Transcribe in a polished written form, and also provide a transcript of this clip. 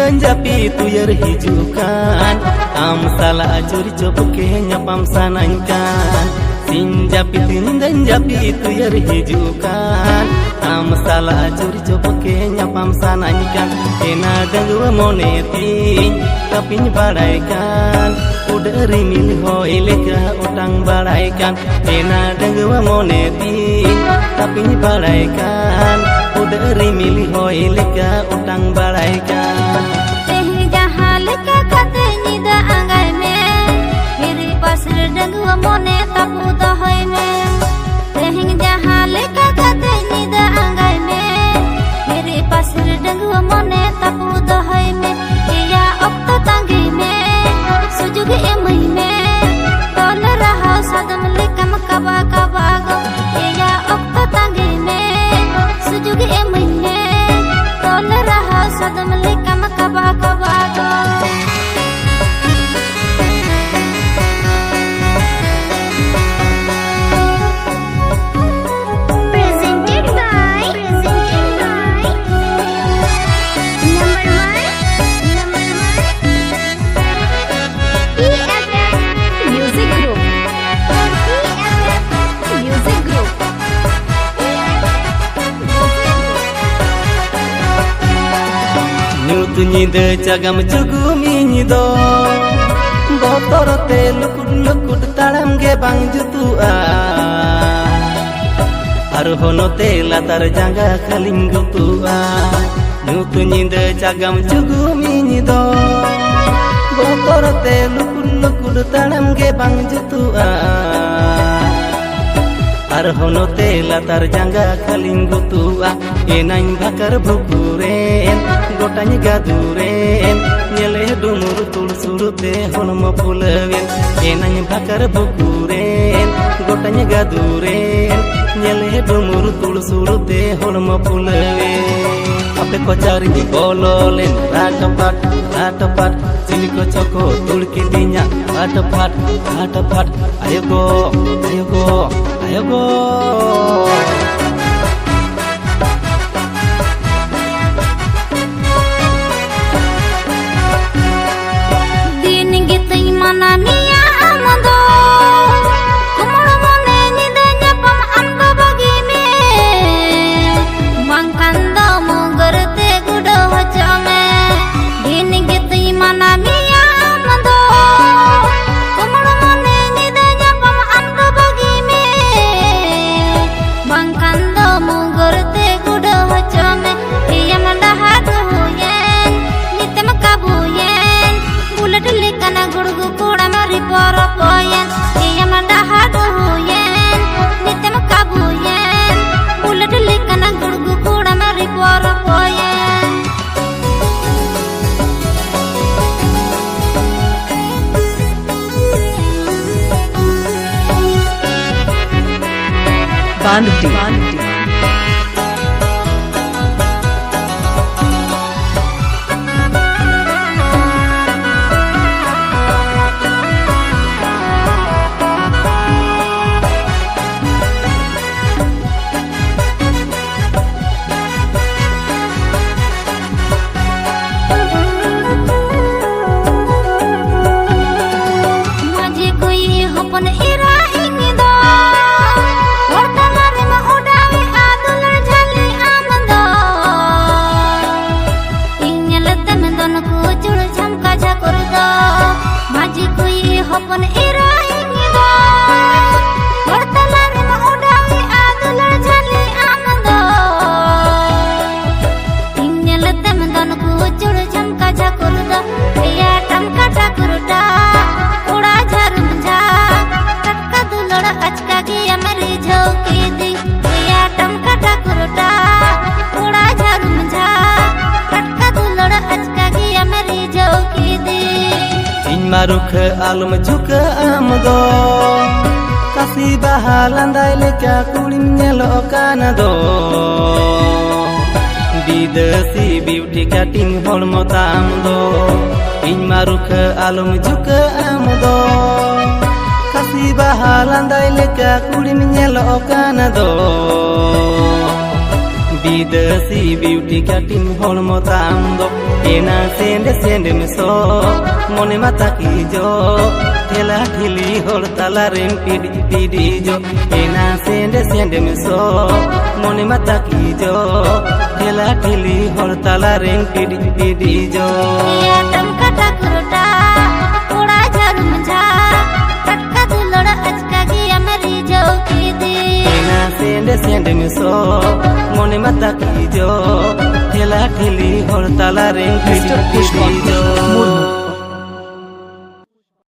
dan japi tuyar hijukan am salah curi coba nyapam sanankan sin japi dan japi tuyar hijukan am salah curi coba nyapam sanankan ena dengwa moneti tapi badaikan udah rimil hoi leka utang badaikan ena dengwa moneti tapi badaikan udah rimil hoi leka utang badaikan जहाँ लेके कते निदा आंगन में मेरे पास डंगुआ मोने तपू दहय में तेहिंग जहाँ लेके कते निदा आंगन में मेरे पास डंगुआ मोने तपू दहय में या अब तो तंगी में सुजुग ए महीने तोल रहा सदम लेकम कबा कबा गो या अब तो तंगी में सुजुग ए महीने तोल रहा सदम लेकम कबा कबा गो nyida cagam cugumi nyido botorote lukut taram ge bang jutua ar honote latar jangga kaling gutua nyutu nyida cagam cugumi nyido botorote lukut taram ge bang jutua ar honote latar jangga kaling gutua enang bakar bukuren gotanya gaduren nyele dumur tul surute honmo pulawen enang bakar bukuren gotanya gaduren nyele dumur tul surute honmo pulawen ape ko cari di bololen ratapat sini ko coko tul kidinya ratapat ayo go Manania amado kumuro mone nidanya pam ando bagime mangkando mugarte gudo hachame dini giti manania amado kumuro mone nidanya pam ando bagime mangkando mugarte gudo hachame iya mandahadu yen nitem kabuyen bulat lekana gurgu kuda mari poro poyen iya mandahadu yen nitem kabuyen bulat lekana gurgu kuda mari poro poyen Banditi hopon ira ingida hortalar ma udawi adular jali amado inyal tem don ku chur chamka jakurda ya tamka jakurda uda jarum ja takka dulora achka gi amari jhoki di ya tamka jakurda uda jarum ja takka dulora achka gi amari jhoki di maruk alum juga amdo kasih bahalandai leka kulim nyelo kanado bidasi beauty cutting holmo tamdo in maruk alum juga amdo kasih bahalandai leka kulim nyelo kanado विदेशी beauty cutting हॉर्मो ताम दो एना send में सो मने माता की जो ठेला ठेली होड़ ताला रेम पीडी जो एना सेंड में सो मने माता की जो ठेला ठेली होड़ ताला रेम पीडी जो या टमकटा कुरुटा थोड़ा झरुम झा टक्का दुलड़ अचका गया मेरी झोंकी दी एना सेंड में सो मने माता की जो ठेला ठेली होड़ ताला रेम पीडी जो